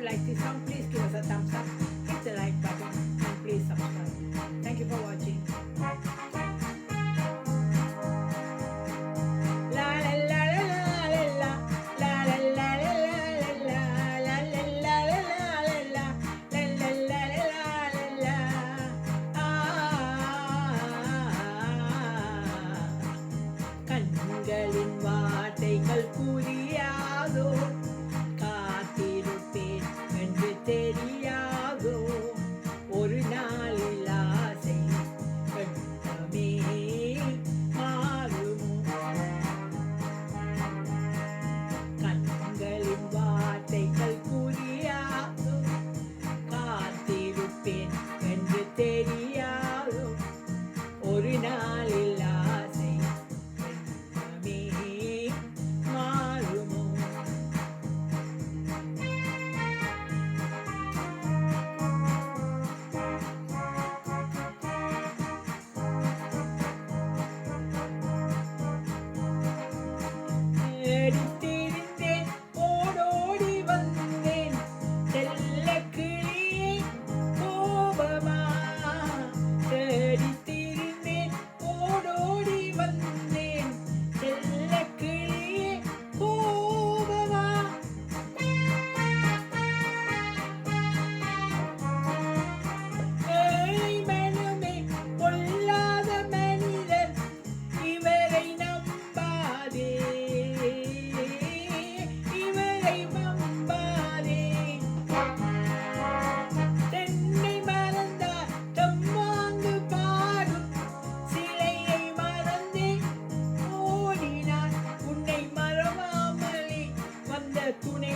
like this song, please give us a thumbs up, hit the like button, and please subscribe. Thank you for watching. கண்களின் வார்த்தைகள் புரியாதோ, காத்திருப்பேன் என்று தெரியாதோ, ஒரு நாளில் ஆசை வெட்கமே மாறுமோ. கண்களின் வார்த்தைகள் புரியாதோ, காத்திருப்பேன் என்று தெரியாதோ, ஒரு நாளில் ஆசை மாறுமோ. தேடித்திருந்தேன், ஓடோடி வந்தேன், செல்ல கிளியே கோபமா. தேடித்திருந்தேன், ஓடோடி வந்தேன், செல்ல கிளியே கோபமா. ஏழை மனமே பொல்லாத மனிதர், இவரை நம்பாதே, இவரை நம்பாதே. தென்னை மறந்தார் தம்மாங்கு பாடும், சிலையை மறந்தே ஓடினார், உன்னை மறவாமலே வந்த துணை